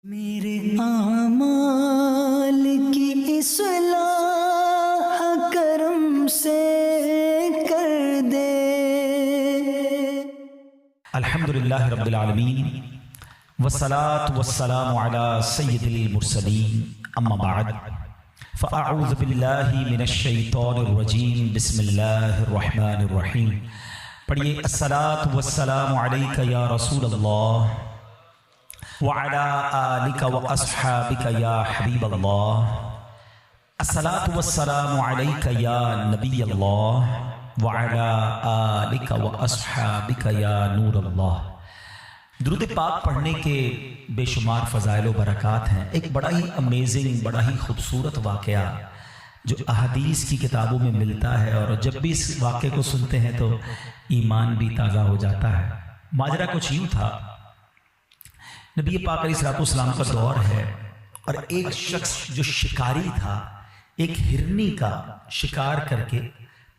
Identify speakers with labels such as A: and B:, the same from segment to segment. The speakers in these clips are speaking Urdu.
A: میرے اعمال کی اصلاح کرم سے کر دے۔
B: الحمدللہ رب العالمین والصلاة والسلام علی سید المرسلین، اما بعد فاعوذ باللہ من الشیطان الرجیم، بسم اللہ الرحمن الرحیم۔ پڑھیے الصلاة والسلام علیک یا رسول اللہ وعلی آلک واصحابک یا حبیب اللہ، الصلاة والسلام علیک یا نبی اللہ وعلی آلک واصحابک یا نور اللہ۔ درود پاک پڑھنے کے بے شمار فضائل و برکات ہیں۔ ایک بڑا ہی امیزنگ، بڑا ہی خوبصورت واقعہ جو احادیث کی کتابوں میں ملتا ہے، اور جب بھی اس واقعے کو سنتے ہیں تو ایمان بھی تازہ ہو جاتا ہے۔ ماجرا کچھ یوں تھا، نبی پاک علیہ السلام کا دور ہے، اور ایک شخص جو شکاری تھا ایک ہرنی کا شکار کر کے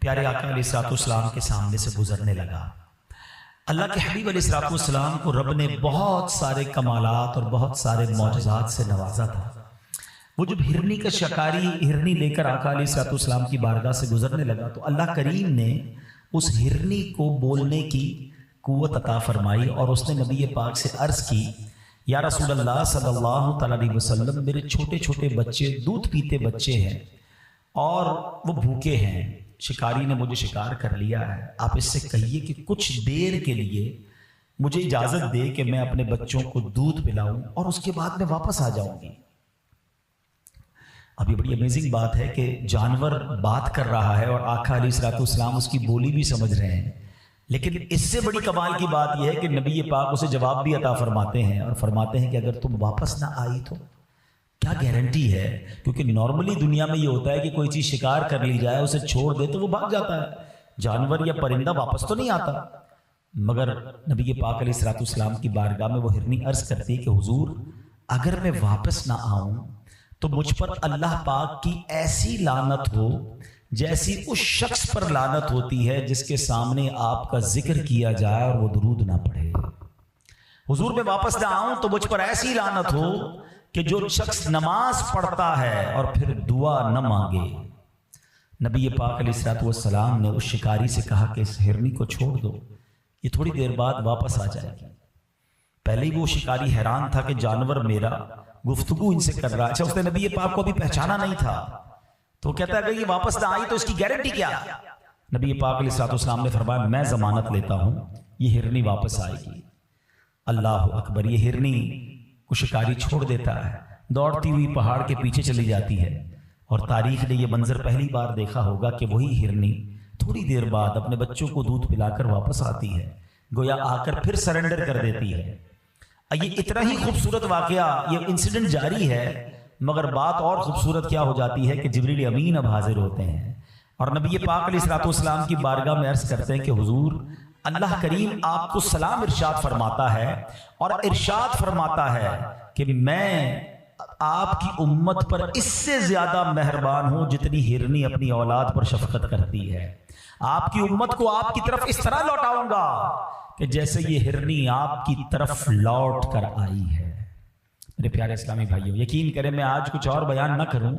B: پیارے آقا علیہ السلام کے سامنے سے گزرنے لگا۔ اللہ کے حبیب علیہ السلام کو رب نے بہت سارے کمالات اور بہت سارے معجزات سے نوازا تھا۔ وہ جب ہرنی کا شکاری ہرنی لے کر آقا علیہ السلام کی بارگاہ سے گزرنے لگا تو اللہ کریم نے اس ہرنی کو بولنے کی قوت عطا فرمائی، اور اس نے نبی پاک سے عرض کی، یا رسول اللہ صلی اللہ علیہ وسلم، میرے چھوٹے چھوٹے بچے، دودھ پیتے بچے ہیں اور وہ بھوکے ہیں، شکاری نے مجھے شکار کر لیا ہے، آپ اس سے کہیے کہ کچھ دیر کے لیے مجھے اجازت دے کہ میں اپنے بچوں کو دودھ پلاؤں اور اس کے بعد میں واپس آ جاؤں گی۔ اب یہ بڑی امیزنگ بات ہے کہ جانور بات کر رہا ہے اور آقا علیہ السلام اس کی بولی بھی سمجھ رہے ہیں، لیکن اس سے بڑی کمال کی بات یہ ہے کہ نبی پاک اسے جواب بھی عطا فرماتے ہیں اور فرماتے ہیں کہ اگر تم واپس نہ آئی تو کیا گارنٹی ہے؟ کیونکہ نارملی دنیا میں یہ ہوتا ہے کہ کوئی چیز شکار کر لی جائے، اسے چھوڑ دے تو وہ بھاگ جاتا ہے، جانور یا پرندہ واپس تو نہیں آتا۔ مگر نبی پاک علیہ السلام کی بارگاہ میں وہ ہرنی عرض کرتی ہے کہ حضور، اگر میں واپس نہ آؤں تو مجھ پر اللہ پاک کی ایسی لعنت ہو جیسی اس شخص پر لعنت ہوتی ہے جس کے سامنے آپ کا ذکر کیا جائے اور وہ درود نہ پڑھے۔ حضور، میں واپس نہ آؤں تو مجھ پر ایسی لعنت ہو کہ جو شخص نماز پڑھتا ہے اور پھر دعا نہ مانگے۔ نبی پاک علیہ السلام نے اس شکاری سے کہا کہ اس ہرنی کو چھوڑ دو، یہ تھوڑی دیر بعد واپس آ جائے گی۔ پہلے ہی وہ شکاری حیران تھا کہ جانور میرا گفتگو ان سے کر رہا ہے، اس نے نبی پاک کو بھی پہچانا نہیں تھا، تو کہتا ہے کہ یہ واپس نہ آئی تو اس کی گارنٹی کیا؟ نبی پاک علیہ السلام نے فرمایا، میں ضمانت لیتا ہوں یہ ہرنی واپس آئے گی۔ اللہ اکبر! یہ ہرنی کو شکاری چھوڑ دیتا ہے، دوڑتی ہوئی پہاڑ کے پیچھے چلی جاتی ہے، اور تاریخ نے یہ منظر پہلی بار دیکھا ہوگا کہ وہی ہرنی تھوڑی دیر بعد اپنے بچوں کو دودھ پلا کر واپس آتی ہے، گویا آ کر پھر سرنڈر کر دیتی ہے۔ یہ اتنا ہی خوبصورت واقعہ، یہ انسیڈنٹ جاری ہے، مگر بات اور خوبصورت کیا ہو جاتی ہے کہ جبریل امین اب حاضر ہوتے ہیں اور نبی پاک علیہ السلام کی بارگاہ میں عرض کرتے ہیں کہ حضور، اللہ کریم آپ کو سلام ارشاد فرماتا ہے، اور ارشاد فرماتا ہے کہ میں آپ کی امت پر اس سے زیادہ مہربان ہوں جتنی ہرنی اپنی اولاد پر شفقت کرتی ہے۔ آپ کی امت کو آپ کی طرف اس طرح لوٹاؤں گا کہ جیسے یہ ہرنی آپ کی طرف لوٹ کر آئی ہے۔ میرے پیارے اسلامی بھائیوں، یقین کریں میں آج کچھ اور بیان نہ کروں،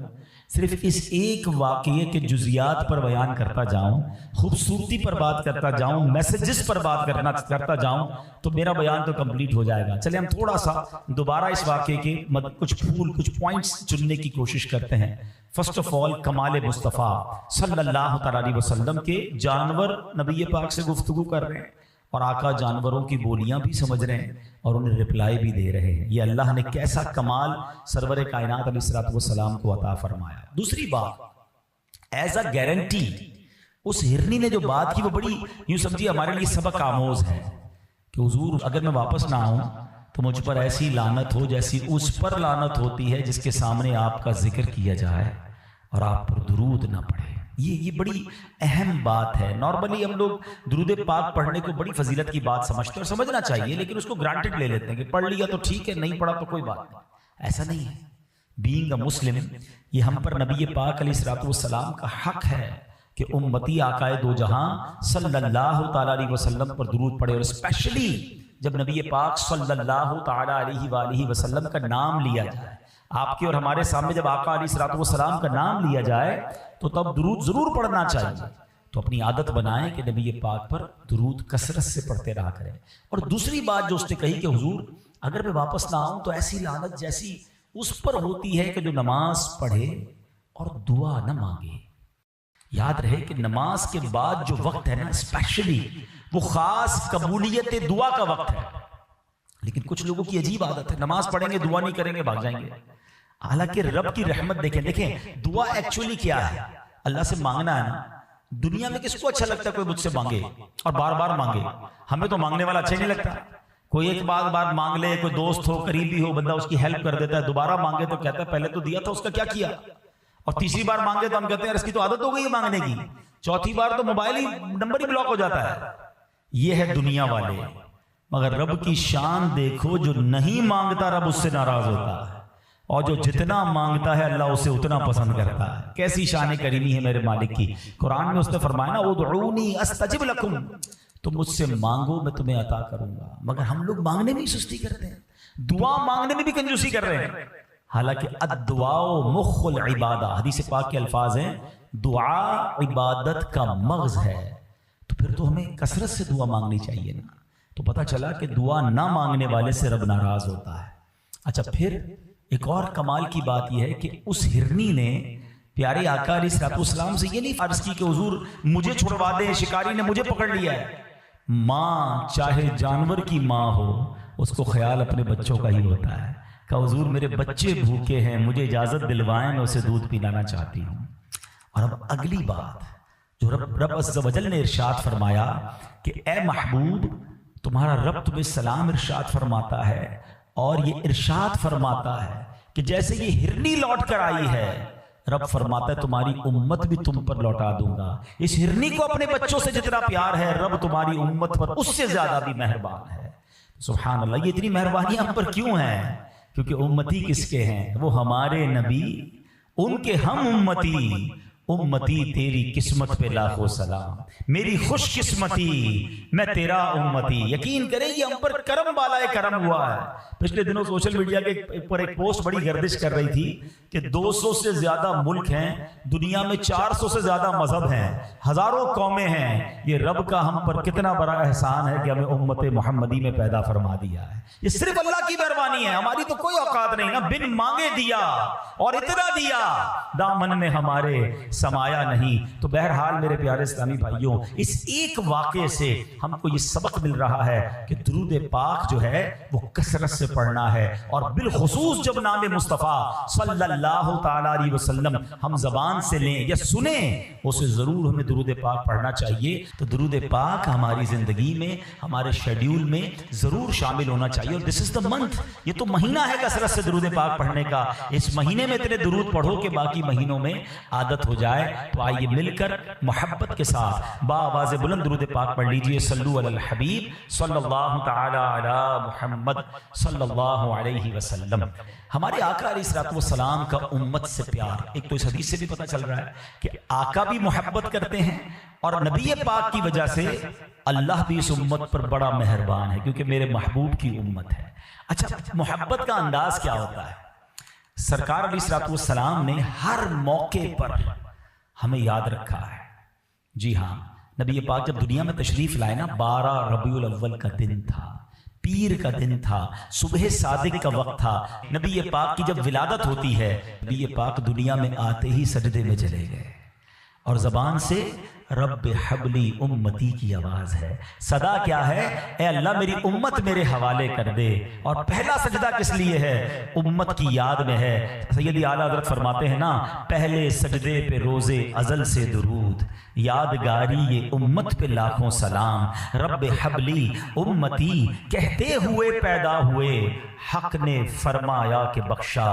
B: صرف اس ایک واقعے کے جزیات پر بیان کرتا جاؤں، خوبصورتی پر بات کرتا جاؤں، میسیجز پر بات کرتا جاؤں تو میرا بیان تو کمپلیٹ ہو جائے گا۔ چلیں ہم تھوڑا سا دوبارہ اس واقعے کے کچھ پوائنٹس چننے کی کوشش کرتے ہیں۔ فرسٹ آف آل، کمال مصطفیٰ صلی اللہ علیہ وسلم کے جانور نبی پاک سے گفتگو کر رہے ہیں، اور آقا جانوروں کی بولیاں بھی سمجھ رہے ہیں اور انہیں رپلائی بھی دے رہے ہیں۔ یہ اللہ نے کیسا کمال سرور کائنات علیہ السلام کو عطا فرمایا۔ دوسری بات، ایز اے گارنٹی اس ہرنی نے جو بات کی وہ بڑی یوں سمجھیے ہمارے لیے سبق آموز ہے کہ حضور، اگر میں واپس نہ آؤں تو مجھ پر ایسی لعنت ہو جیسی اس پر لعنت ہوتی ہے جس کے سامنے آپ کا ذکر کیا جائے اور آپ پر درود نہ پڑھے۔ یہ بڑی اہم بات ہے۔ نارملی ہم لوگ درود پاک پڑھنے کو بڑی فضیلت کی بات سمجھتے ہیں اور سمجھنا چاہیے، لیکن اس کو گرانٹڈ لے لیتے ہیں کہ پڑھ لیا تو ٹھیک ہے، نہیں پڑھا تو کوئی بات نہیں۔ ایسا نہیں ہے۔ بینگ اے مسلم، یہ ہم پر نبی پاک علیہ السلام کا حق ہے کہ امتی آقائے دو جہاں صلی اللہ تعالی علیہ وسلم پر درود پڑھے، اور اسپیشلی جب نبی پاک صلی اللہ تعالی علیہ وآلہ وسلم کا نام لیا جائے، آپ کے اور ہمارے سامنے جب آقا علیہ الصلوۃ والسلام کا نام لیا جائے تو تب درود ضرور پڑھنا چاہیے. تو اپنی عادت بنائیں کہ نبی پاک پر درود کثرت سے پڑھتے رہا کریں. اور دوسری بات جو اس نے کہی کہ حضور اگر میں واپس نہ آؤں تو ایسی لعنت جیسی اس پر ہوتی ہے کہ جو نماز پڑھے اور دعا نہ مانگے. یاد رہے کہ نماز کے بعد جو وقت ہے نا اسپیشلی وہ خاص قبولیت دعا کا وقت ہے. لیکن کچھ لوگوں کی عجیب عادت ہے، نماز پڑھیں گے دعا نہیں کریں گے بھاگ جائیں گے. حالانکہ رب کی رحمت دیکھیں دعا ایکچولی کیا ہے؟ اللہ سے مانگنا ہے نا. دنیا میں کس کو اچھا لگتا ہے کوئی مجھ سے مانگے اور بار بار مانگے؟ ہمیں تو مانگنے والا اچھا نہیں لگتا. کوئی ایک بار مانگ لے، کوئی دوست ہو قریبی ہو بندہ اس کی ہیلپ کر دیتا ہے، دوبارہ مانگے تو کہتا ہے پہلے تو دیا تھا اس کا کیا کیا، اور تیسری بار مانگے تو ہم کہتے ہیں اس کی تو عادت ہو گئی ہے مانگنے کی، چوتھی بار تو موبائل ہی نمبر ہی بلاک ہو جاتا ہے. یہ ہے دنیا والے. مگر رب کی شان دیکھو، جو نہیں مانگتا رب اس سے ناراض ہوتا ہے، اور جو جتنا مانگتا ہے اللہ اسے اتنا پسند کرتا ہے. کیسی شان کریمی ہے میرے مالک کی. قرآن میں اس نے فرمایا نا ادعونی استجب لکم، تم مجھ سے مانگو میں تمہیں عطا کروں گا. مگر ہم لوگ مانگنے میں ہی سستی کرتے ہیں، دعا مانگنے میں بھی کنجوسی کر رہے ہیں. حالانکہ الدعاء مخ العبادہ، حدیث پاک کے الفاظ ہیں دعا عبادت کا مغز ہے. تو پھر تو ہمیں کثرت سے دعا مانگنی چاہیے نا. تو پتہ چلا کہ دعا نہ مانگنے والے سے رب ناراض ہوتا ہے. اچھا پھر ایک اور کمال کی بات یہ ہے کہ اس ہرنی نے پیارے آقا علیہ الصلوۃ والسلام سے یہ نہیں عرض کی کہ حضور مجھے چھڑوا دیں، شکاری نے مجھے پکڑ لیا ہے. ماں چاہے جانور کی ماں ہو اس کو خیال اپنے بچوں کا ہی ہوتا ہے کہ حضور میرے بچے بھوکے ہیں، مجھے اجازت دلوائیں، میں اسے دودھ پلانا چاہتی ہوں. اور اب اگلی بات جو رب عز و جل نے ارشاد فرمایا کہ اے محبوب تمہارا رب تمہیں سلام ارشاد فرماتا ہے، اور یہ ارشاد فرماتا ہے کہ جیسے یہ ہرنی لوٹ کر آئی ہے رب فرماتا ہے تمہاری امت بھی تم پر لوٹا دوں گا. اس ہرنی کو اپنے بچوں سے جتنا پیار ہے رب تمہاری امت پر اس سے زیادہ بھی مہربان ہے. سبحان اللہ. یہ اتنی مہربانیاں ہم پر کیوں ہیں؟ کیونکہ امتی کس کے ہیں؟ وہ ہمارے نبی، ان کے ہم امتی. امتی تیری قسمت پہ لاکھوں سلام، میری خوش قسمتی میں تیرا امتی. یقین کریں یہ ہم پر کرم بالائے کرم ہوا ہے. پچھلے دنوں سوشل میڈیا کے پر ایک پوسٹ بڑی گردش کر رہی تھی کہ 200 سے زیادہ ملک ہیں دنیا میں، 400 سے زیادہ مذہب ہیں، ہزاروں قومیں ہیں. یہ رب کا ہم پر کتنا بڑا احسان ہے کہ ہمیں امت محمدی میں پیدا فرما دیا ہے. یہ صرف اللہ کی مہربانی ہے، ہماری تو کوئی اوقات نہیں. نا بن مانگے دیا اور اتنا دیا، دامن میں ہمارے سمایا نہیں. تو بہرحال میرے پیارے اسلامی بھائیوں، اس ایک واقعے سے ہم کو یہ سبق مل رہا ہے کہ درود پاک جو ہے وہ کثرت سے پڑھنا ہے. اور بالخصوص جب نام مصطفیٰ صلی اللہ تعالی علیہ وسلم ہم زبان سے لیں یا سنیں اسے ضرور ہمیں درود پاک پڑھنا چاہیے. تو درود پاک ہماری زندگی میں، ہمارے شیڈیول میں ضرور شامل ہونا چاہیے. اور دس از دا منتھ، یہ تو مہینہ ہے کثرت سے درود پاک پڑھنے کا. اس مہینے میں اتنے درود پڑھو کہ باقی مہینوں میں عادت ہو جائے. تو آئیے مل کر محبت کے ساتھ بآواز بلند درود پاک پڑھ لیجئے. صلو علی الحبیب صلی اللہ تعالی علی محمد صلی اللہ علیہ وسلم. ہمارے آقا علیہ الصلوۃ والسلام کا امت سے پیار ایک تو اس حدیث سے بھی پتہ چل رہا ہے کہ آقا بھی محبت کرتے ہیں، اور نبی پاک کی وجہ سے اللہ بھی اس امت پر بڑا مہربان ہے کیونکہ میرے محبوب کی امت ہے. اچھا محبت کا انداز کیا ہوتا ہے؟ سرکار علیہ الصلوۃ والسلام نے ہر موقع پر ہمیں یاد رکھا ہے. جی ہاں، نبی پاک جب دنیا میں تشریف لائے نا، 12 ربیع الاول کا دن تھا، پیر کا دن تھا، صبح صادق کا وقت تھا. نبی پاک کی جب ولادت ہوتی ہے، نبی پاک دنیا میں آتے ہی سجدے میں چلے گئے، اور زبان سے رب حبلی امتی کی آواز ہے. صدا کیا ہے؟ اے اللہ میری امت میرے حوالے کر دے. اور پہلا سجدہ کس لیے ہے؟ امت کی یاد میں ہے. سیدی اعلیٰ حضرت فرماتے ہیں نا، پہلے سجدے پہ روز ازل سے درود، یادگاری یہ امت پہ لاکھوں سلام. رب حبلی امتی کہتے ہوئے پیدا ہوئے، حق نے فرمایا کہ بخشا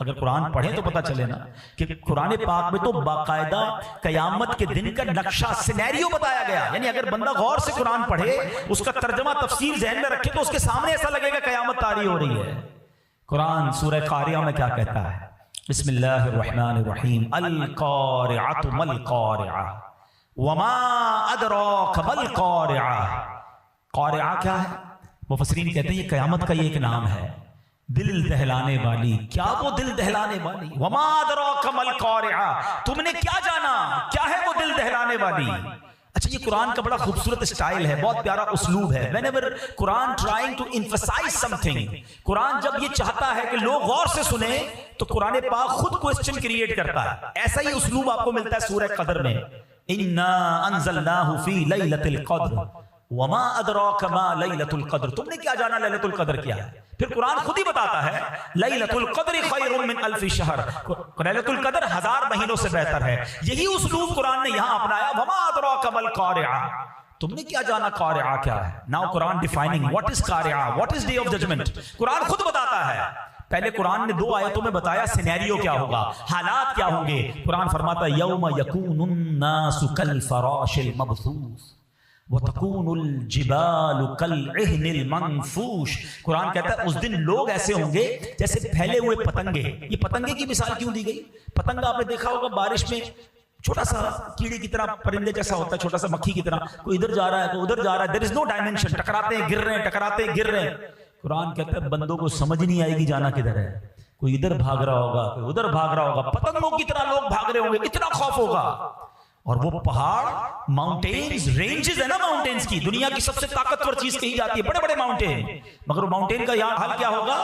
B: اگر قرآن پڑھیں تو پتہ چلے نا کہ قرآن پاک میں تو باقاعدہ قیامت کے دن کا نقشہ سینیریو بتایا گیا. یعنی اگر بندہ غور سے قرآن پڑھے, اس کا ترجمہ تفسیر ذہن میں رکھے, تو اس کے سامنے ایسا لگے گا قیامت طاری ہو رہی ہے. قرآن سورہ قاریہ میں کیا کہتا ہے؟ بسم اللہ الرحمن الرحیم. القارعۃ ما القارعۃ وما ادراک ما القارعۃ. قارعہ کیا ہے؟ مفسرین کہتے ہیں یہ قیامت کا یہ ایک نام ہے, دل دہلانے والی. کیا وہ دل دہلانے والی؟ وما ادراک ما القارعہ, تم نے کیا جانا کیا ہے وہ دل دہلانے والی. اچھا, یہ قرآن کا بڑا خوبصورت سٹائل ہے, بہت پیارا اسلوب ہے. whenever Quran trying to emphasize something, قرآن جب یہ چاہتا ہے کہ لوگ غور سے سنیں تو قرآن پاک خود کوسچن کریٹ کرتا ہے. ایسا ہی اسلوب آپ کو ملتا ہے سورہ قدر میں. انا انزلناہ فی لیلۃ القدر وما ادراک ما لیلۃ القدر. تم نے کیا جانا لیلۃ القدر کیا ہے؟ پھر قرآن خود ہی بتاتا ہے لیلۃ القدر خیر من الف شہر. لیلۃ القدر 1000 مہینوں سے بہتر ہے. یہی اسلوب قرآن نے یہاں اپنایا. وما ادراک ما القارعہ, تم نے کیا جانا قارعہ کیا ہے. Now Quran defining what is قارعہ, what is day of judgment. قرآن خود بتاتا ہے. پہلے قرآن نے 2 آیتوں میں بتایا سینیریو کیا ہوگا, حالات کیا ہوں گے. قرآن فرماتا ہے یوم یکون الناس کالفراش المبثوث وَتَكُونُ الْجِبَالُ كَالْعِهْنِ الْمَنْفُوشِ. قرآن کہتا ہے اس دن لوگ ایسے ہوں گے جیسے پھیلے ہوئے پتنگے. یہ پتنگے کی مثال کیوں دی گئی؟ پتنگا آپ نے دیکھا ہوگا بارش میں چھوٹا سا کیڑے کی طرح, پرندے جیسا ہوتا ہے, چھوٹا سا مکھی کی طرح, کوئی ادھر جا رہا ہے کوئی ادھر جا رہا ہے. there is no dimension, ٹکراتے ہیں گر رہے ہیں, ٹکراتے ہیں گر رہے ہیں. قرآن کہتا ہے بندوں کو سمجھ نہیں آئے گی جانا کدھر ہے. کوئی ادھر بھاگ رہا ہوگا کوئی ادھر بھاگ رہا ہوگا, پتنگوں کی طرح لوگ بھاگ رہے ہوں گے, اتنا خوف ہوگا. اور وہ پہاڑ, ماؤنٹینز, رینجز ہے نا ماؤنٹینز کی, دنیا کی سب سے طاقتور چیز کہی جاتی ہے, بڑے بڑے ماؤنٹین, مگر وہ ماؤنٹین کا یہاں حال کیا ہوگا؟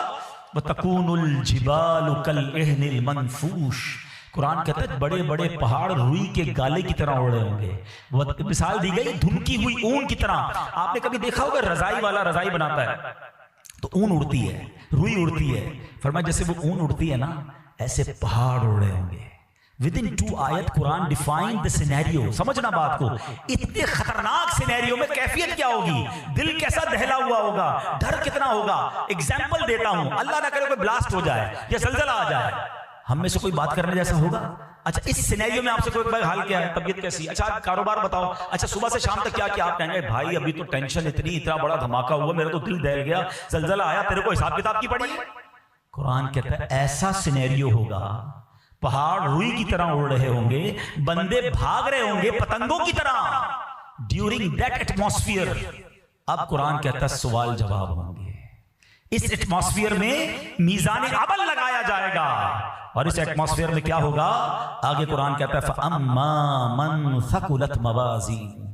B: وَتَكُونُ الْجِبَالُ كَالْعِهْنِ الْمَنْفُوشِ. قرآن کہتا ہے بڑے بڑے پہاڑ روئی کے گالے کی طرح اڑے ہوں گے. وہ مثال دی گئی دھنکی ہوئی اون کی طرح. آپ نے کبھی دیکھا ہوگا رضائی والا رضائی بناتا ہے تو اون اڑتی ہے, روئی اڑتی ہے. فرمایا جیسے وہ اون اڑتی ہے نا, ایسے پہاڑ اڑے ہوں گے. within 2 آیت قرآن ڈیفائن دا سینیریو. سمجھنا بات کو, اتنے خطرناک سینیریو میں کیفیت کیا ہوگی, دل کیسا دہلا ہوا ہوگا, ڈر کتنا ہوگا. ایگزامپل دیتا ہوں, اللہ نہ کرے کوئی بلاسٹ ہو جائے یا زلزلہ آ جائے, ہم میں سے کوئی بات کرنے جیسا ہوگا؟ اچھا اس سینیریو میں آپ سے کوئی حال کیا ہے, طبیعت کیسی, اچھا کاروبار بتاؤ, اچھا صبح سے شام تک کیا کیا. آپ کہیں گے بھائی ابھی تو ٹینشن اتنا بڑا دھماکہ ہوا, میرا تو دل دہل گیا, زلزلہ آیا, تیرے کو حساب کتاب کی پڑی. قرآن کہتا ہے ایسا سینیریو ہوگا, پہاڑ روئی کی طرح اڑ رہے ہوں گے, بندے بھاگ رہے ہوں گے پتنگوں کی طرح. ڈیورنگ دیٹ ایٹماسفیئر اب قرآن کہتا ہے سوال جواب ہوں گے. اس ایٹماسفیئر میں میزان عمل لگایا جائے گا. اور اس ایٹماسفیئر میں کیا ہوگا؟ آگے قرآن کہتا ہے فَأَمَّا مَنْ ثَقُلَتْ مَوَازِينُهُ,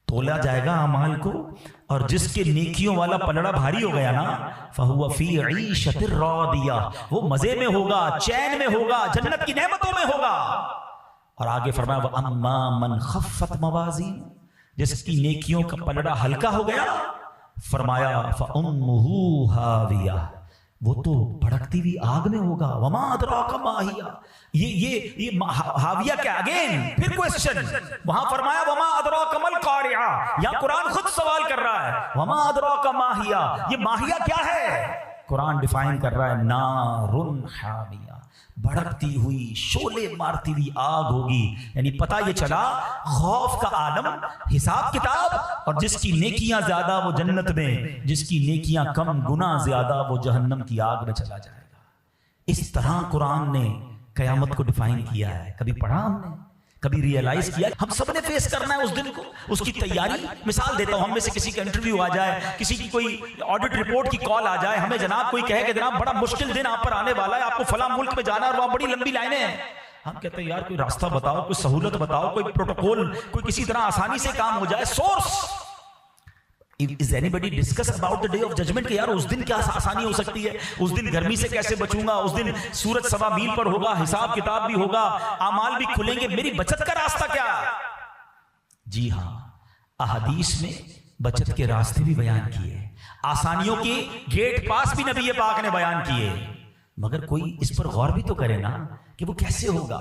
B: تولا جائے گا اعمال کو, اور جس کے نیکیوں والا پلڑا بھاری ہو گیا نا, فَهُوَ فِي عِيشَةٍ رَاضِيَةٍ, وہ مزے میں ہوگا, چین میں ہوگا, جنت کی نعمتوں میں ہوگا. اور آگے فرمایا وَأَمَّا مَنْ خَفَّتْ مَوَازِينُهُ, جس کی نیکیوں کا پلڑا ہلکا ہو گیا, فرمایا فَأُمُّهُ هَاوِيَةٌ, وہ تو بھڑکتی ہوئی آگ میں ہوگا. وما ادراک ما ہی, یہ حاویہ کیا؟ اگین پھر کوسچن. وہاں فرمایا وما ادراک ما القارعہ, یا قرآن خود سوال کر رہا ہے وما ادراک ما ہی, یہ ماہیہ کیا ہے؟ قرآن ڈیفائن کر رہا ہے نار حامیہ, بھڑکتی ہوئی شعلے مارتی ہوئی آگ ہوگی. یعنی پتہ یہ چلا خوف کا عالم, حساب کتاب, اور جس کی نیکیاں زیادہ وہ جنت میں, جس کی نیکیاں کم گنا زیادہ وہ جہنم کی آگ میں چلا جائے گا. اس طرح قرآن نے قیامت کو ڈیفائن کیا ہے. کبھی پڑھا ہم نے, کبھی ریئلائز کیا؟ ہم سب نے فیس کرنا ہے اس دن کو, اس کی تیاری. مثال دیتا ہوں, ہم میں سے کسی کا انٹرویو آ جائے, کسی کی کوئی آڈٹ رپورٹ کی کال آ جائے, ہمیں جناب کوئی کہے کہ جناب بڑا مشکل دن آپ پر آنے والا ہے, آپ کو فلاں ملک میں جانا ہے اور وہاں بڑی لمبی لائنیں ہیں. ہم کہتے ہیں یار کوئی راستہ بتاؤ, کوئی سہولت بتاؤ, کوئی پروٹوکول, کوئی کسی طرح آسانی سے کام ہو جائے. Source Is anybody discuss about the day of judgment کہ یار اس دن کیا آسانی ہو سکتی ہے, اس دن گرمی سے کیسے بچوں گا, اس دن سورج 1.25 میل پر ہوگا, حساب کتاب بھی ہوگا, اعمال بھی کھلیں گے, میری بچت کا راستہ کیا؟ جی ہاں, احادیث میں بچت کے راستے بھی بیان کیے, آسانیوں کے گیٹ پاس بھی نبی پاک نے بیان کیے. مگر کوئی اس پر غور بھی تو کرے نا کہ وہ کیسے ہوگا.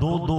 B: 2-2,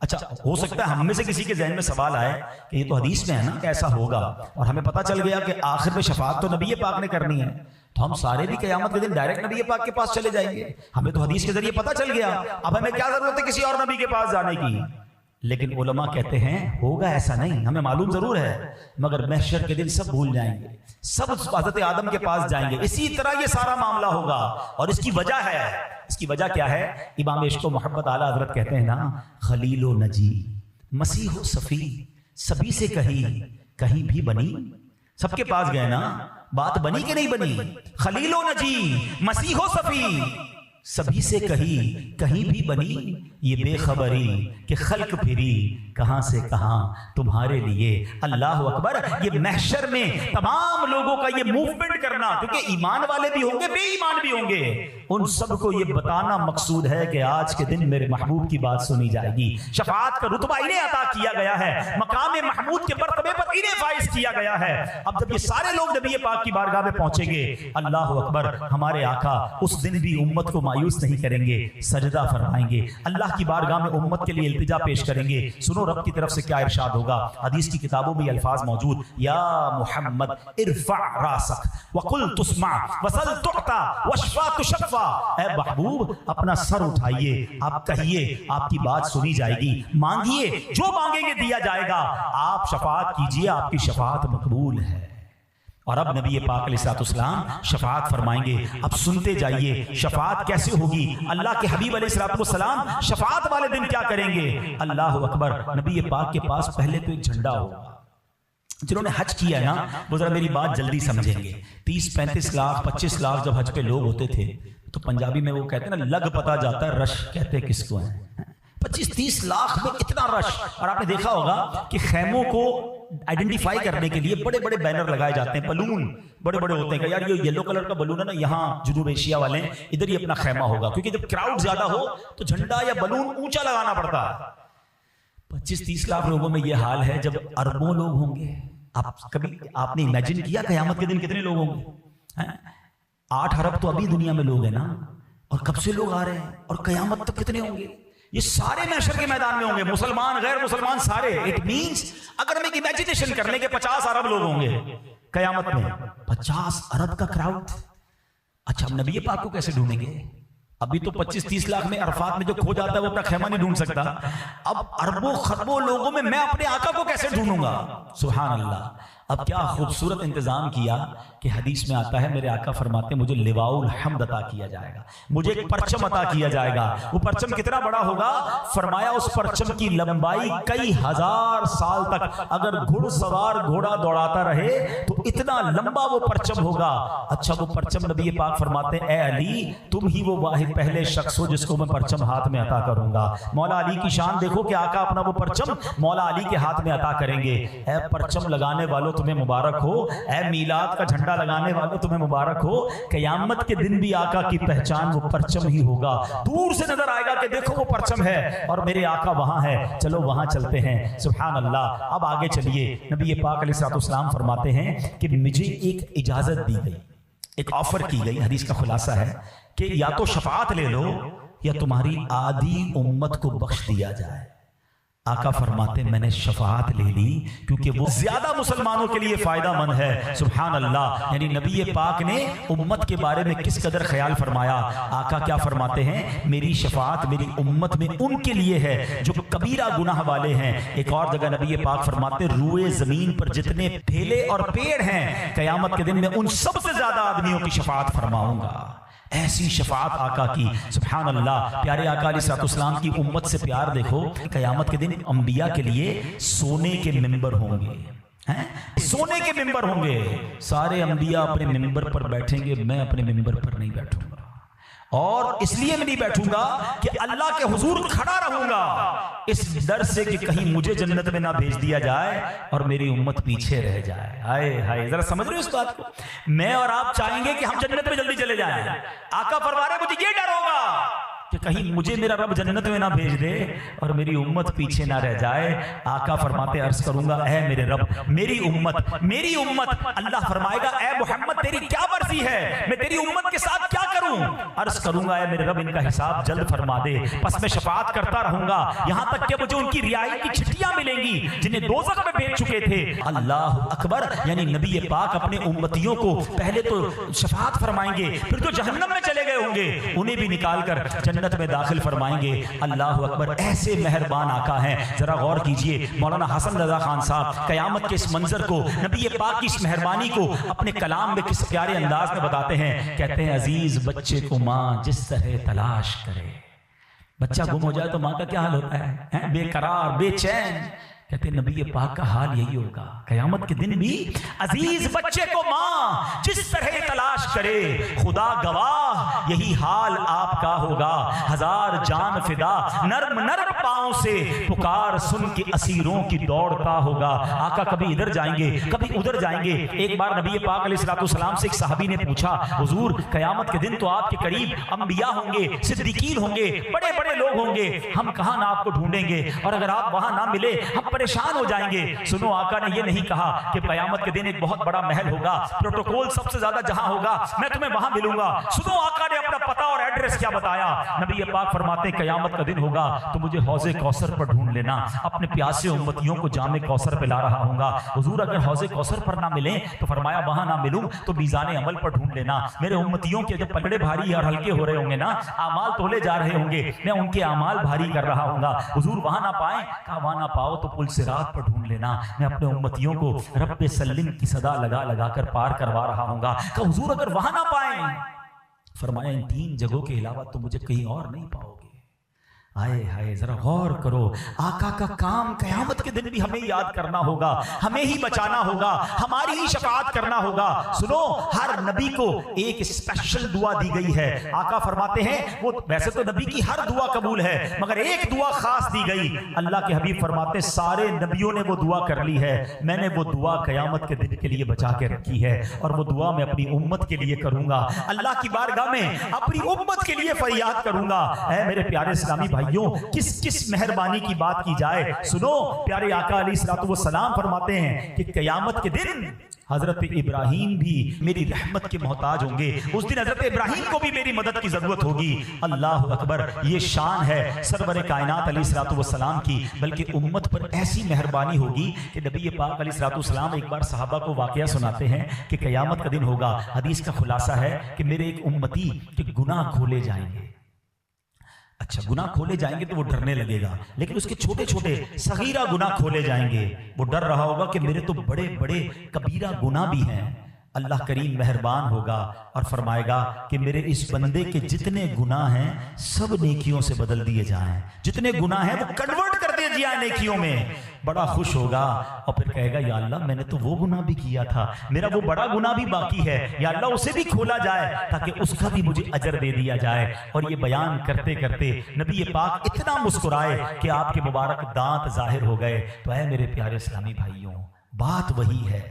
B: اچھا ہو سکتا ہے ہم میں سے کسی کے ذہن میں سوال آئے کہ یہ تو حدیث میں ہے نا کہ ایسا ہوگا، اور ہمیں پتہ چل گیا کہ آخر میں شفاعت تو نبی پاک نے کرنی ہے، تو ہم سارے بھی قیامت کے دن ڈائریکٹ نبی پاک کے پاس چلے جائیں گے، ہمیں تو حدیث کے ذریعے پتہ چل گیا، اب ہمیں کیا ضرورت ہے کسی اور نبی کے پاس جانے کی؟ لیکن علماء کہتے ہیں ہوگا ایسا نہیں، ہمیں معلوم ضرور ہے، مگر محشر کے دن سب بھول جائیں گے، سب حضرت آدم کے پاس جائیں گے، اسی طرح یہ سارا معاملہ ہوگا، اور اس کی وجہ ہے، اس کی وجہ کیا ہے؟ امام عشق و محبت اعلیٰ حضرت کہتے ہیں نا، خلیل و نجی مسیح و صفی سبھی سے کہیں بھی بنی، سب کے پاس گئے نا، بات بنی کہ نہیں بنی؟ خلیل و نجی مسیح و صفی سبھی سے کہیں بھی بنی، یہ بے خبری کہ خلق پھری کہاں سے کہاں تمہارے لیے، اللہ اکبر۔ یہ محشر میں تمام لوگوں کا یہ موومنٹ کرنا، کیونکہ ایمان والے بھی ہوں گے بے ایمان بھی ہوں گے، ان سب کو یہ بتانا مقصود ہے کہ آج کے دن میرے محبوب کی بات سنی جائے گی، شفاعت کا رتبہ انہیں عطا کیا گیا ہے، مقام محمود کے مرتبے پر انہیں فائز کیا گیا ہے۔ اب جب یہ سارے لوگ نبی پاک کی بارگاہ میں پہنچیں گے، اللہ اکبر، ہمارے آقا اس دن بھی امت کو مایوس نہیں کریں گے، سجدہ فرمائیں گے، اللہ کی بارگاہ میں امت کے لیے التجا پیش کریں گے۔ سنو رب کی طرف سے کیا ارشاد ہوگا، حدیث کی کتابوں میں یہ الفاظ موجود، یا محمد ارفع راسک وقل تسمع وسل تعطى واشفع تشفع، اے محبوب اپنا سر اٹھائیے، آپ کہیے آپ کی بات سنی جائے گی، مانگیے جو مانگیں گے دیا جائے گا، آپ شفاعت کیجیے آپ کی شفاعت مقبول ہے۔ اور اب نبی پاک علیہ السلام شفاعت فرمائیں گے۔ اب سنتے جائیے شفاعت کیسے ہوگی، اللہ کے حبیب علیہ السلام شفاعت والے دن کیا کریں گے، اللہ اکبر۔ نبی پاک کے پاس پہلے تو ایک جھنڈا ہوگا، جنہوں نے حج کیا ہے نا وہ ذرا میری بات جلدی سمجھیں گے، 30-35 لاکھ 25 لاکھ جب حج پہ لوگ ہوتے تھے تو پنجابی میں وہ کہتے ہیں نا لگ پتا جاتا ہے، رش کہتے کس کو ہیں، 25-30 لاکھ میں اتنا رش۔ اور آپ نے دیکھا ہوگا کہ خیموں کو آئیڈینٹیفائی کرنے کے لیے بڑے بڑے بینر لگائے جاتے ہیں، بلون بڑے بڑے ہوتے ہیں کہ یار یہ یلو کلر کا بلون ہے نا، یہاں جنوب ایشیا والے ادھر ہی اپنا خیمہ ہوگا، کیونکہ جب کراؤڈ زیادہ ہو تو جھنڈا یا بلون اونچا لگانا پڑتا ہے۔ 25-30 لاکھ لوگوں میں یہ حال ہے، جب اربوں لوگ ہوں گے، آپ نے امیجن کیا قیامت کے دن کتنے لوگ ہوں گے؟ 8 ارب تو ابھی دنیا میں لوگ ہیں نا، اور کب سے لوگ آ رہے ہیں، اور قیامت تک کتنے ہوں گے؟ یہ سارے محشر کے میدان میں ہوں گے، مسلمان غیر مسلمان سارے۔ اٹ مینس اگر ہم ایک امیجنیشن کر لیں کہ 50 ارب لوگ ہوں گے قیامت میں، 50 ارب کا کراؤڈ، اچھا ہم نبی پاک کو کیسے ڈھونڈیں گے؟ ابھی تو 25-30 لاکھ میں عرفات میں جو کھو جاتا ہے وہ اپنا خیمہ نہیں ڈھونڈ سکتا، اب اربوں خربوں لوگوں میں اپنے آقا کو کیسے ڈھونڈوں گا؟ سبحان اللہ۔ اب کیا خوبصورت انتظام کیا کہ حدیث میں آتا ہے میرے آقا فرماتے ہیں مجھے لواء الحمد عطا کیا جائے گا، مجھے ایک پرچم عطا کیا جائے گا۔ وہ پرچم کتنا بڑا ہوگا؟ فرمایا اس پرچم کی لمبائی کئی ہزار سال تک، اگر گھڑ سوار گھوڑا دوڑاتا رہے تو اتنا لمبا وہ پرچم ہوگا۔ اچھا وہ پرچم نبی پاک فرماتے ہیں اے علی تم ہی وہ واحد پہلے شخص ہو جس کو میں پرچم ہاتھ میں عطا کروں گا۔ مولا علی کی شان دیکھو کہ آقا اپنا وہ پرچم مولا علی کے ہاتھ میں عطا کریں گے۔ اے پرچم لگانے والوں تمہیں مبارک ہو، اے میلاد کا جھنڈا لگانے والوں تمہیں مبارک ہو، قیامت کے دن بھی آقا کی پہچان وہ پرچم ہی ہوگا۔ دور سے نظر آئے گا کہ دیکھو وہ پرچم ہے اور میرے آقا وہاں ہے، چلو وہاں چلتے ہیں۔ سبحان اللہ۔ اب آگے چلیے، نبی پاک علیہ السلام فرماتے ہیں کہ مجھے ایک اجازت دی گئی، ایک آفر کی گئی، حدیث کا خلاصہ ہے کہ یا تو شفاعت لے لو یا تمہاری آدھی امت کو بخش دیا جائے۔ آقا فرماتے ہیں میں نے شفاعت لے لی کیونکہ وہ زیادہ مسلمانوں کے لیے فائدہ مند ہے۔ سبحان اللہ۔ یعنی نبی پاک نے امت کے بارے میں کس قدر خیال فرمایا۔ آقا کیا فرماتے ہیں میری شفاعت میری امت میں ان کے لیے ہے جو کبیرہ گناہ والے ہیں۔ ایک اور جگہ نبی پاک فرماتے روئے زمین پر جتنے ٹھیلے اور پیڑ ہیں قیامت کے دن میں ان سب سے زیادہ آدمیوں کی شفاعت فرماؤں گا۔ ایسی شفاعت آقا کی، سبحان اللہ۔ پیارے آقا علیہ السلام کی امت سے پیار دیکھو، قیامت کے دن انبیاء کے لیے سونے کے ممبر ہوں گے، سونے کے ممبر ہوں گے، سارے انبیاء اپنے ممبر پر بیٹھیں گے، میں اپنے ممبر پر نہیں بیٹھوں گا، اور اس لیے میں نہیں بیٹھوں گا کہ اللہ کے حضور کھڑا رہوں گا اس ڈر سے کہ کہیں مجھے جنت میں نہ بھیج دیا جائے اور میری امت پیچھے رہ جائے۔ ہائے ہائے، ذرا سمجھ رہے ہو اس بات کو؟ میں اور آپ چاہیں گے کہ ہم جنت میں جلدی چلے جائیں، آقا فرما رہے مجھے یہ ڈر ہوگا کہ کہیں مجھے میرا رب جنت میں نہ بھیج دے اور میری امت پیچھے نہ رہ جائے. آقا فرماتے عرض کروں گا اے میرے رب میری امت. اللہ فرمائے گا اے محمد تیری کیا مرضی ہے, میں تیری امت کے ساتھ کیا کروں؟ عرض کروں گا اے میرے رب ان کا حساب جلد فرما دے, بس میں شفاعت کرتا رہوں گا یہاں تک کہ مجھے ان کی رہائی کی چھٹیاں ملیں گی جنہیں دوزخ میں بھیج چکے تھے. اللہ اکبر. یعنی نبی پاک اپنے امتیوں کو پہلے تو شفاعت فرمائیں گے, پھر جو جہنم میں چلے گئے ہوں گے انہیں بھی نکال کر جنت میں داخل فرمائیں گے. اللہ اکبر. ایسے مہربان آقا ہیں. ذرا غور کیجئے مولانا حسن رضا خان صاحب قیامت کے اس منظر کو, نبی پاک کی اس مہربانی کو اپنے کلام میں کس پیارے انداز میں بتاتے ہیں. کہتے ہیں عزیز بچے کو ماں جس طرح تلاش کرے. بچہ گم ہو جائے تو ماں کا کیا حال ہوتا ہے, بے قرار بے چین. کہتے ہیں نبی پاک کا حال یہی ہوگا قیامت کے دن بھی. عزیز بچے کو ماں جس طرح تلاش کرے, خدا گواہ یہی حال آپ کا ہوگا. ہزار جان فدا نرم نرم پاؤں سے پکار سن کے اسیروں کی دوڑتا ہوگا. آقا کبھی ادھر جائیں گے کبھی ادھر جائیں گے. ایک بار نبی پاک علیہ الصلوۃ والسلام سے ایک صحابی نے پوچھا حضور قیامت کے دن تو آپ کے قریب انبیاء ہوں گے, صدیقین ہوں گے, بڑے بڑے لوگ ہوں گے, ہم کہاں نہ آپ کو ڈھونڈیں گے, اور اگر آپ وہاں نہ ملے ہم پریشان ہو جائیں گے. سنو آقا نے یہ نہیں کہا کہ قیامت کے دن ایک بہت بڑا محل ہوگا, پروٹوکول سب سے زیادہ جہاں ہوگا میں تمہیں وہاں ملوں گا. سنو آقا نے اپنا پتہ اور ایڈریس کیا بتایا. نبی پاک فرماتے ہیں قیامت کا دن ہوگا تو مجھے حوض کوثر پر ڈھونڈ لینا, اپنے پیاسے امتیوں کو جام کوثر پلا رہا ہوں گا. حضور اگر حوض کوثر پر نہ ملیں تو فرمایا وہاں نہ ملوں تو میزان عمل پر ڈھونڈ لینا. میرے امتیوں کے جب پلڑے بھاری اور ہلکے ہو رہے ہوں گے نا, اعمال تولے جا رہے ہوں گے, میں ان کے اعمال بھاری کر رہا ہوں گا. حضور وہاں نہ پائیں, کہا وہاں نہ پاؤ تو پل صراط پر ڈھونڈ لینا, میں اپنے امتیوں کو رب سلم کی صدا لگا لگا کر پار کروا رہا ہوں گا. کہ حضور اگر وہاں نہ پائیں, فرمایا ان 3 جگہوں کے علاوہ تو مجھے کہیں اور نہیں پاؤ گے. آئے ہائے ذرا غور کرو, آقا کا کام قیامت کے دن بھی ہمیں یاد کرنا ہوگا, ہمیں ہی بچانا ہوگا, ہماری ہی شفاعت کرنا ہوگا. سنو ہر نبی کو ایک اسپیشل دعا دی گئی ہے. آقا فرماتے ہیں وہ ویسے تو نبی کی ہر دعا قبول ہے مگر ایک دعا خاص دی گئی. اللہ کے حبیب فرماتے ہیں سارے نبیوں نے وہ دعا کر لی ہے, میں نے وہ دعا قیامت کے دن کے لیے بچا کے رکھی ہے, اور وہ دعا میں اپنی امت کے لیے کروں گا. اللہ کی بارگاہ میں اپنی امت کے لیے فریاد کروں گا. اے میرے پیارے اسلامی بھائیوں کس مہربانی کی بات کی جائے. سنو پیارے آقا علیہ الصلوۃ والسلام فرماتے ہیں کہ قیامت کے دن حضرت ابراہیم بھی میری رحمت کے محتاج ہوں گے. اس دن حضرت ابراہیم کو بھی میری مدد کی ضرورت ہوگی. اللہ اکبر. یہ شان ہے سرور کائنات علیہ الصلوۃ والسلام کی. بلکہ امت پر ایسی مہربانی ہوگی کہ نبی پاک علیہ الصلوۃ والسلام ایک بار صحابہ کو واقعہ سناتے ہیں کہ قیامت کا دن ہوگا. حدیث کا خلاصہ ہے کہ میرے ایک امتی کے گناہ کھولے جائیں گے. اچھا گناہ کھولے جائیں گے تو وہ ڈرنے لگے گا, لیکن اس کے چھوٹے چھوٹے صغیرہ گناہ کھولے جائیں گے. وہ ڈر رہا ہوگا کہ میرے تو بڑے بڑے کبیرہ گناہ بھی ہیں. اللہ کریم مہربان ہوگا اور فرمائے گا کہ میرے اس بندے کے جتنے گناہ ہیں سب نیکیوں سے بدل دیے جائیں, جتنے گناہ ہیں وہ کنورٹ کر دیے جائیں نیکیوں میں. بڑا خوش ہوگا اور پھر کہے گا یا اللہ میں نے تو وہ گناہ بھی کیا تھا, میرا وہ بڑا گناہ بھی باقی ہے, یا اللہ اسے بھی کھولا جائے تاکہ اس کا بھی مجھے اجر دے دیا جائے. اور یہ بیان کرتے کرتے نبی پاک اتنا مسکرائے کہ آپ کے مبارک دانت ظاہر ہو گئے. تو اے میرے پیارے اسلامی بھائیوں بات وہی ہے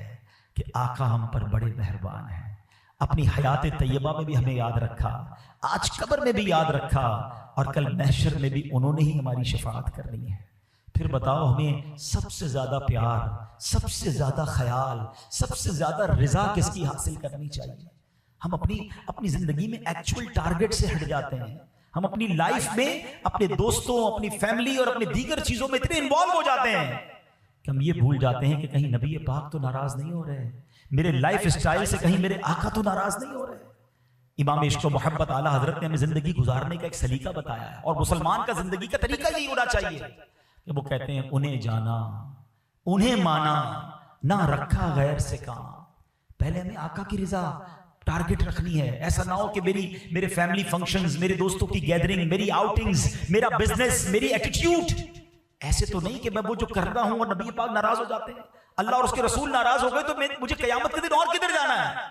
B: کہ آقا ہم پر بڑے مہربان ہیں. اپنی حیات طیبہ میں بھی ہمیں یاد رکھا, آج قبر میں بھی یاد رکھا, اور کل محشر میں بھی انہوں نے ہی ہماری شفاعت کرنی ہے. پھر بتاؤ ہمیں سب سے زیادہ پیار, سب سے زیادہ خیال, سب سے زیادہ رضا کس کی حاصل کرنی چاہیے؟ ہم اپنی زندگی میں ایکچول ٹارگٹ سے ہٹ جاتے ہیں. ہم اپنی لائف میں اپنے دوستوں, اپنی فیملی اور اپنی دیگر چیزوں میں اتنے انوالو ہو جاتے ہیں کہ ہم یہ بھول جاتے ہیں کہ کہیں نبی پاک تو ناراض نہیں ہو رہے, میرے لائف اسٹائل سے کہیں میرے آقا تو ناراض نہیں ہو رہے. امام عشق و محبت اعلیٰ حضرت نے ہمیں زندگی گزارنے کا ایک سلیقہ بتایا ہے, اور مسلمان کا زندگی کا طریقہ یہی ہونا چاہیے کہ وہ کہتے ہیں انہیں جانا, انہیں مانا, نہ رکھا غیر سے کام. پہلے ہمیں آقا کی رضا ٹارگٹ رکھنی ہے. ایسا نہ ہو کہ میرے فیملی فنکشنز, میرے دوستوں کی گیدرنگ, میری آؤٹنگز, میرا بزنس, میری ایٹیٹیوڈ ایسے تو نہیں کہ میں وہ جو کر رہا ہوں اور نبی پاک ناراض ہو جاتے ہیں, اللہ اور اس کے رسول ناراض ہو گئے تو مجھے قیامت کے دن اور کدھر جانا ہے.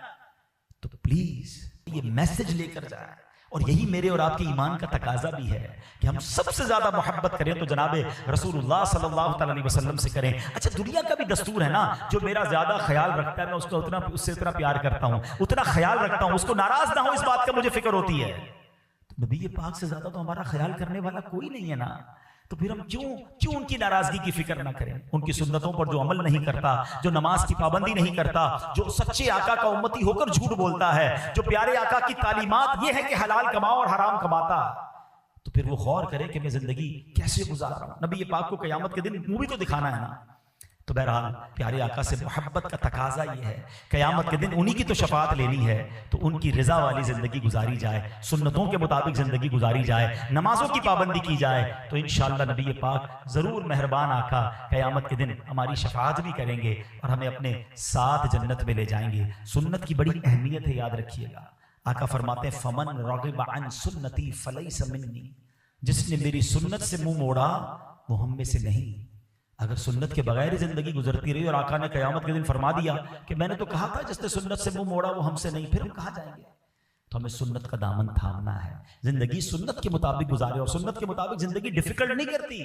B: تو پلیز یہ میسج لے کر جائیں, اور یہی میرے اور آپ کے ایمان کا تقاضا بھی ہے کہ ہم سب سے زیادہ محبت کریں تو جناب رسول اللہ صلی اللہ علیہ وسلم سے کریں. اچھا دنیا کا بھی دستور ہے نا, جو میرا زیادہ خیال رکھتا ہے میں اس سے اتنا پیار کرتا ہوں, اتنا خیال رکھتا ہوں, اس کو ناراض نہ ہو اس بات کا مجھے فکر ہوتی ہے. تو نبی پاک سے زیادہ تو ہمارا خیال کرنے والا کوئی نہیں ہے نا، تو پھر ہم کیوں ان کی ناراضگی کی فکر نہ کریں؟ ان کی سنتوں پر جو عمل نہیں کرتا، جو نماز کی پابندی نہیں کرتا، جو سچے آقا کا امتی ہو کر جھوٹ بولتا ہے، جو پیارے آقا کی تعلیمات یہ ہے کہ حلال کماؤ اور حرام کماتا، تو پھر وہ غور کرے کہ میں زندگی کیسے گزار رہا ہوں۔ نبی پاک کو قیامت کے دن منہ بھی تو دکھانا ہے نا۔ تو بہرحال پیارے آقا سے محبت کا تقاضا یہ ہے، قیامت کے دن انہی کی تو شفاعت لینی ہے، تو ان کی رضا والی زندگی گزاری جائے، سنتوں کے مطابق زندگی گزاری جائے، نمازوں کی پابندی کی جائے، تو انشاءاللہ نبی پاک ضرور مہربان آقا قیامت کے دن ہماری شفاعت بھی کریں گے اور ہمیں اپنے ساتھ جنت میں لے جائیں گے۔ سنت کی بڑی اہمیت ہے، یاد رکھیے گا۔ آقا فرماتے ہیں فمن رغب عن سنتی فلیس منی، جس نے میری سنت سے منہ موڑا وہ ہم میں سے نہیں۔ اگر سنت کے بغیر زندگی گزرتی رہی اور آقا نے قیامت کے دن فرما دیا کہ میں نے تو کہا تھا جس نے سنت سے منہ موڑا وہ ہم سے نہیں، پھر ہم کہاں جائیں گے؟ تو ہمیں سنت کا دامن تھامنا ہے، زندگی سنت کے مطابق گزارے، اور سنت کے مطابق زندگی ڈیفیکلٹ نہیں کرتی،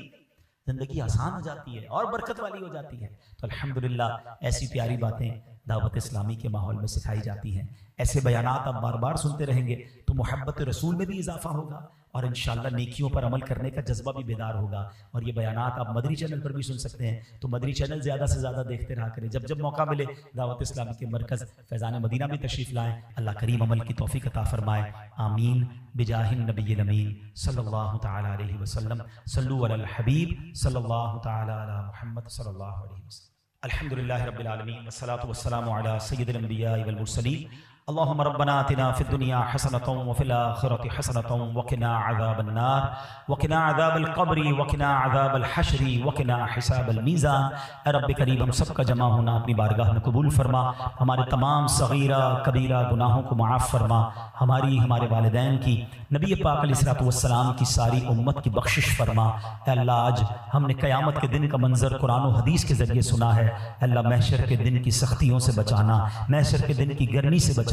B: زندگی آسان ہو جاتی ہے اور برکت والی ہو جاتی ہے۔ تو الحمدللہ ایسی پیاری باتیں دعوت اسلامی کے ماحول میں سکھائی جاتی ہیں۔ ایسے بیانات آپ بار بار سنتے رہیں گے تو محبت رسول میں بھی اضافہ ہوگا، اور انشاءاللہ نیکیوں پر عمل کرنے کا جذبہ بھی بیدار ہوگا۔ اور یہ بیانات آپ مدری چینل پر بھی سن سکتے ہیں، تو مدری چینل زیادہ سے زیادہ دیکھتے رہا کریں، جب موقع ملے دعوت اسلامی کے مرکز فیضان مدینہ بھی تشریف لائیں۔ اللہ کریم عمل کی توفیق عطا فرمائے، آمین بجاہ النبی الامین صلی اللہ تعالی علیہ وسلم۔ صلو علی الحبیب صلی اللہ تعالی علی محمد صلی اللہ علیہ وسلم۔ الحمدللہ رب العالمین والصلاة والسلام علی سید الانبیاء والمرسلین۔ اللهم ربنا آتنا في الدنيا حسنة وفي الآخرة حسنة وقنا عذاب النار وقنا عذاب القبر وقنا عذاب الحشر وقنا حساب الميزان۔ اے رب کریم ہم سب کا جمع ہونا اپنی بارگاہ میں قبول فرما، ہمارے تمام صغیرہ کبیرہ گناہوں کو معاف فرما، ہماری ہمارے والدین کی، نبی پاک علیہ الصلوۃ والسلام کی ساری امت کی بخشش فرما۔ اے اللہ آج ہم نے قیامت کے دن کا منظر قرآن و حدیث کے ذریعے سنا ہے، اے اللہ محشر کے دن کی سختیوں سے بچانا، محشر کے دن کی گرمی سے بچانا،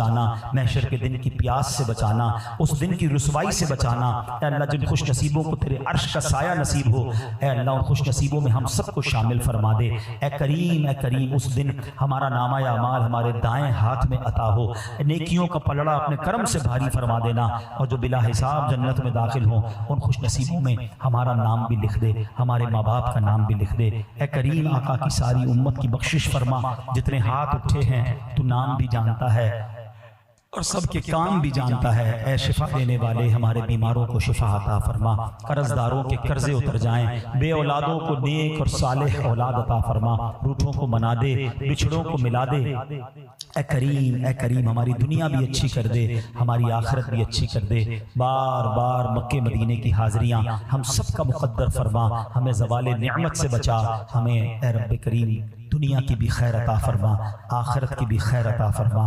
B: محشر کے دن کی پیاس سے بچانا، اس دن کی رسوائی سے بچانا۔ اے اللہ جن خوش نصیبوں کو تیرے عرش کا سایہ نصیب ہو، اے اللہ ان خوش نصیبوں میں ہم سب کو شامل فرما دے۔ اے کریم اس دن ہمارا نامہ اعمال ہمارے دائیں ہاتھ میں عطا ہو، نیکیوں کا پلڑا اپنے کرم سے بھاری فرما دینا، اور جو بلا حساب جنت میں داخل ہوں ان خوش نصیبوں میں ہمارا نام بھی لکھ دے، ہمارے ماں باپ کا نام بھی لکھ دے۔ اے کریم آقا کی ساری امت کی بخشش فرما، جتنے ہاتھ اٹھے ہیں تو نام بھی جانتا ہے اور سب کے کام بھی جانتا ہے۔ اے شفا دینے والے ہمارے بیماروں کو شفا عطا فرما، قرض داروں کے قرضے اتر جائیں، بے اولادوں کو نیک اور صالح اولاد عطا فرما، روٹھوں کو منا دے، بچھڑوں کو ملا دے۔ اے کریم ہماری دنیا بھی اچھی کر دے، ہماری آخرت بھی اچھی کر دے۔ بار بار مکے مدینے کی حاضریاں ہم سب کا مقدر فرما، ہمیں زوال نعمت سے بچا، ہمیں اے رب کریم دنیا کی بھی خیر عطا فرما، آخرت کی بھی خیر عطا فرما۔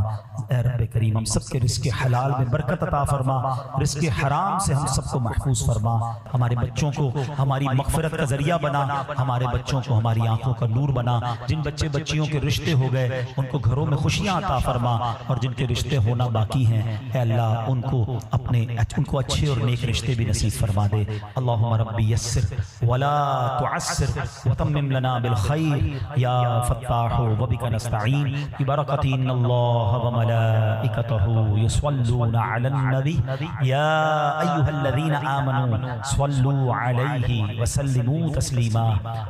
B: اے رب کریم ہم سب کے رزق حلال میں برکت عطا فرما، رزق حرام سے ہم سب کو محفوظ فرما، ہمارے بچوں کو ہماری مغفرت کا ذریعہ بنا، ہمارے بچوں کو ہماری آنکھوں کا نور بنا، جن بچے بچیوں کے رشتے ہو گئے ان کو گھروں میں خوشیاں عطا فرما، اور جن کے رشتے ہونا باقی ہیں اے اللہ ان کو اچھے اور نیک رشتے بھی نصیب فرما دے۔ اللہم ربی یسر ولا تعسر وتمم لنا بالخیر یا فتاح وبک نستعین ببرکۃ ان اللہ وملائکتہ یصلون علی النبی یا ایھا الذین آمنوا صلوا علیہ وسلموا تسلیما۔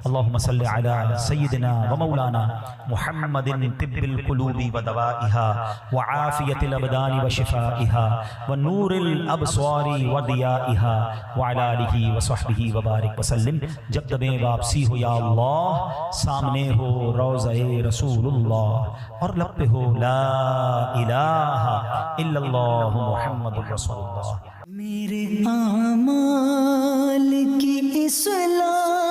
B: اللہم صل علی سیدنا ومولانا محمد طب القلوب ودوائها وعافیۃ الابدان وشفائها ونور الابصار وضیائها وعلی آلہ وصحبہ وبارک وسلم۔ جب تب واپسی ہو یا اللہ، سامنے ہو روضہ رسول اللہ اور لب پہ ہو لا الہ الا اللہ محمد رسول اللہ۔
A: میرے اعمال کی اصلاح